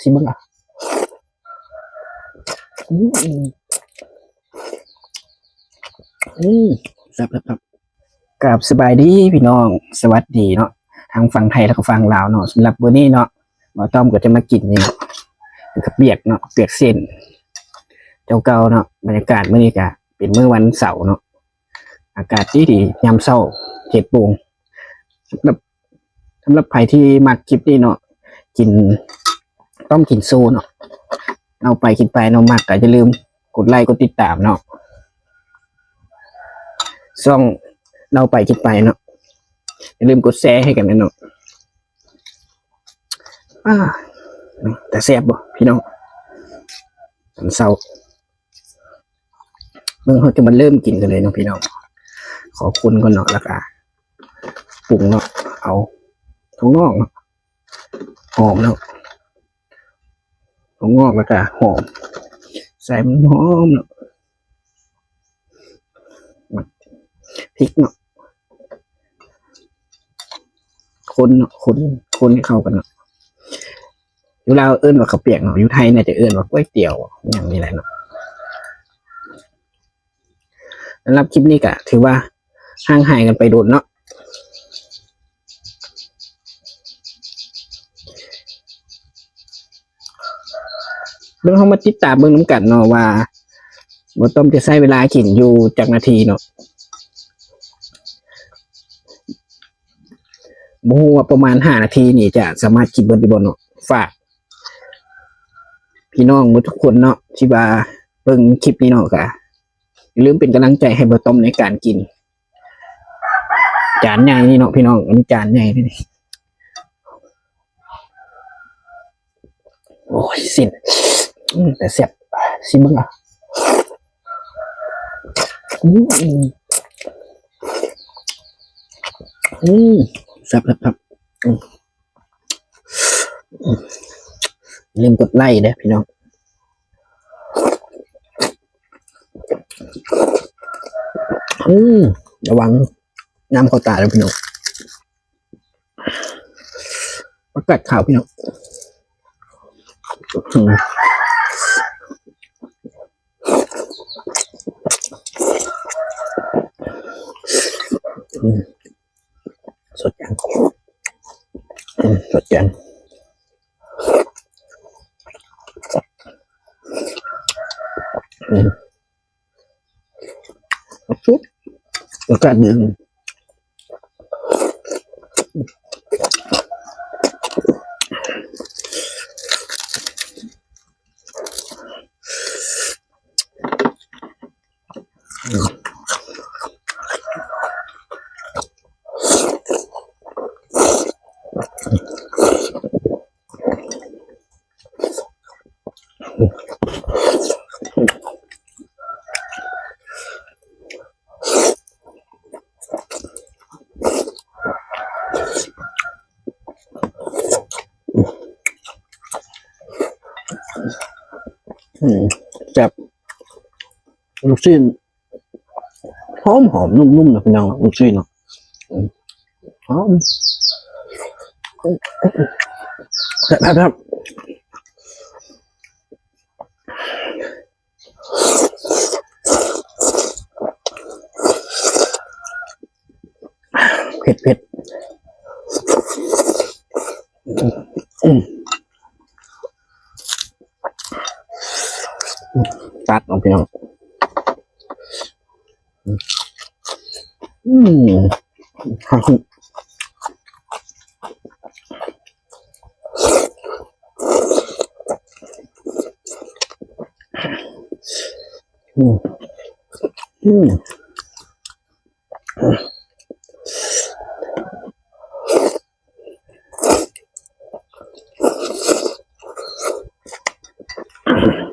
สิมึงอ่ะอืมอืมครับกับสบายดีพี่น้องสวัสดีเนาะทางฝั่งไทยแล้วก็ฝั่งลาวเนาะสำหรับวันนี้เนาะหมอต้อมก็จะมากินนี่กับเปียกเนาะเปียกเส้นเจ้าเก่าเนาะบรรยากาศมื้อนี้ก็เป็นมื้อวันเสาร์เนาะอากาศดียามเช้า7 โมงสำหรับสำหรับใครที่มักคลิปนี้เนาะกินต้มกินโซเนาะเอาไปกินไปเนาะมักก็อย่าลืมกดไลค์กดติดตามเนาะช่องเราไปกินไปเนาะอย่าลืมกดแชร์ให้กันนะเนาะแต่แซ่บบ่พี่น้องตอนเช้าเมื่อเขาจะมาเริ่มกินกันเลยเนาะพี่น้องขอคุณก่อนเนาะแล้วก็ปรุงเนาะเอาถั่วงอกเนาะหอมเนาะถั่วงอกแล้วก็หอมใส่มันหอมเนาะพริกเนาะคนเนาะคนให้เข้ากันเนาะอยู่ลาวเอิ้นว่าข้าวเปียกเนาะอยู่ไทยเนี่ยจะเอิ้นว่าก๋วยเตี๋ยวอย่างนี้แหละเนาะสำหรับคลิปนี้ก็ถือว่าห่างหายกันไปโดนเนาะเบิ่งเฮามาติดตามเบิ่งน้ำกันเนาะว่าบ่ต้มจะใช้เวลากินอยู่จักนาทีเนาะบ่ฮู้ว่าประมาณ5 นาทีนี่จะสามารถกินเบิดได้บ่เนาะฝากพี่น้องทุกคนเนาะที่ว่าเบิ่งคลิปนี้เนาะก็อย่าลืมเป็นกำลังใจให้บ่ต้มในการกินจานใหญ่นี่เนาะพี่น้องอันนี้จานใหญ่นี่โอ้ยสิ้นแต่แซ่บสิมึงอ่ะแซ่บครับลืมกดไลค์นะพี่น้องระวังน้ำเข้าตาแล้วพี่น้องประกาศข่าวพี่น้องสดจังสดจังชุบอากาศดีจับลูกชิ้นหอมนุ่มๆนะพี่น้องลูกชิ้นเนาะหอมครับเผ็ดตัดเอาพี่น้อง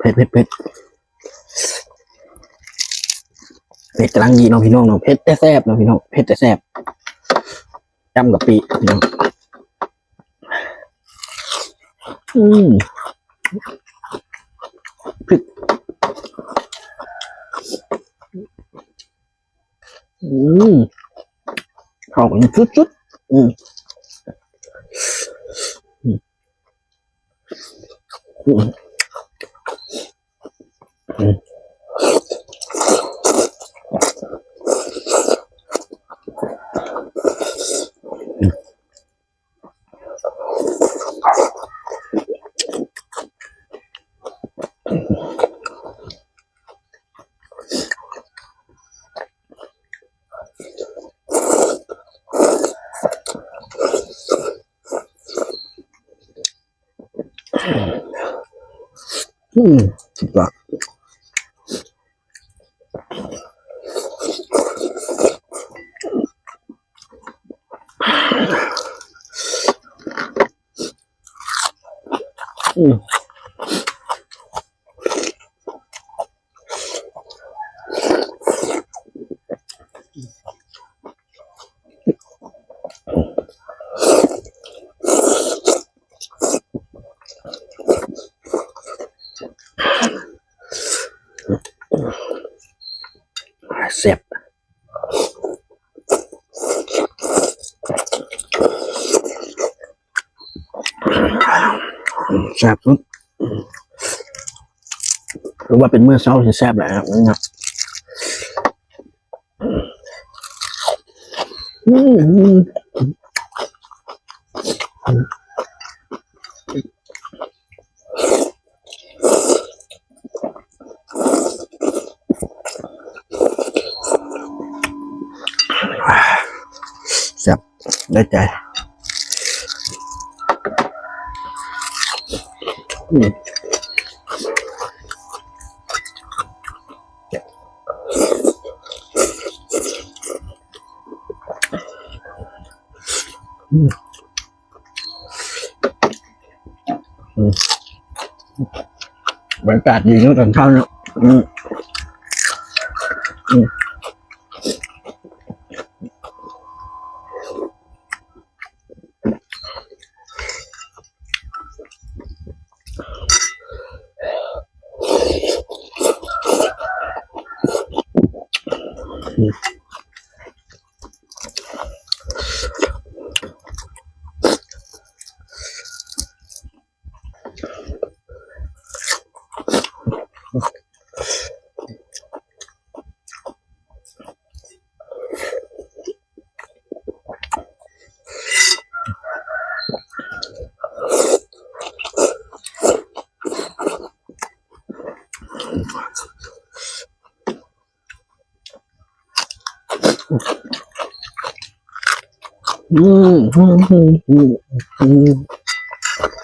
เผ็ดกำลังดีเนาะพี่น้องเนาะเผ็ดแต่แซ่บเนาะพี่น้องเผ็ดแต่แซ่บจำกับปีพี่น้องพริกเข้ากันสุด อืมอืมอืมสุดยอดอืมแซ่บแซ่บสุดหรือว่าเป็นมื้อเช้าที่แซ่บแหละครับนะอืมอืมแซ่บได้ใจอืมอืมบรรยากาศดีเนอะตอนเช้าเนอะอืมอืมอืมอืมอืมอืมอืม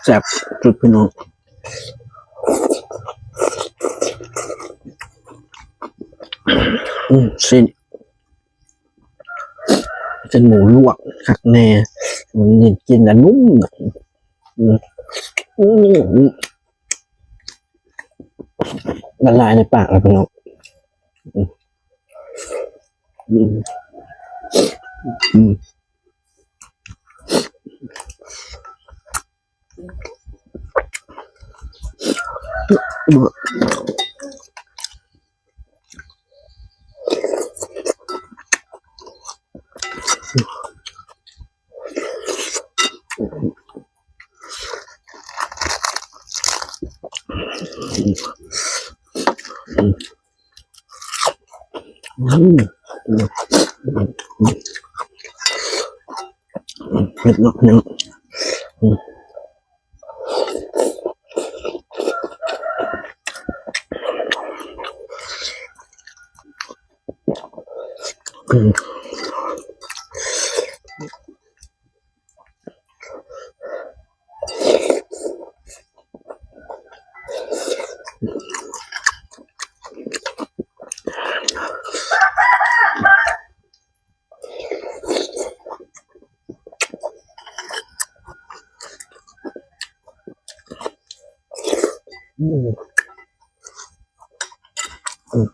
แซ่บจุดพี่น้องเส้นหมูลวกคักแน่มันกินแล้วนุ่มอืมอืมละลายในปากเลยพี่น้องอืมอืมอืมอืมเผ็ดเนาะพี่น้องอืมอืมอืม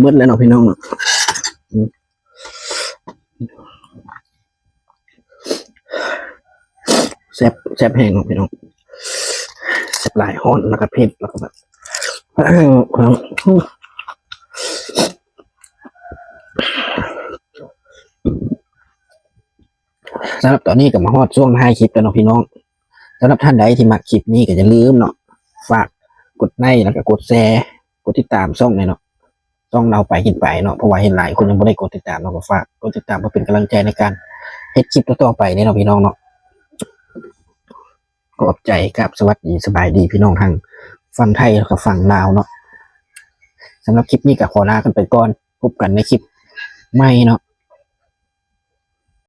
มืดแล้วเนาะพี่น้องเนาะแซ่บแห้งเนาะพี่น้องแซ่บหลายฮ้อนแล้วก็เผ็ดแล้วก็แบบสำหรับตอนนี้ก็มาฮอดช่วงท้ายคลิปแล้วเนาะพี่น้องสำหรับท่านใดที่มักคลิปนี้ก็อย่าลืมเนาะฝากกดไลค์แล้วก็กดแชร์กดติดตามช่องเลยเนาะช่องเราไปกินไปเนาะเพราะว่าเห็นหลายคนยังไม่ได้กดติดตามเราก็ฝากกดติดตามเพื่อเป็นกำลังใจในการเฮ็ดคลิปต่อๆไปเนี่ยเนาะพี่น้องเนาะขอบใจครับสวัสดีสบายดีพี่น้องทางฝั่งไทยแล้วก็ฝั่งลาวเนาะสำหรับคลิปนี้ก็ขอลากันไปก่อนพบกันในคลิปใหม่เนาะ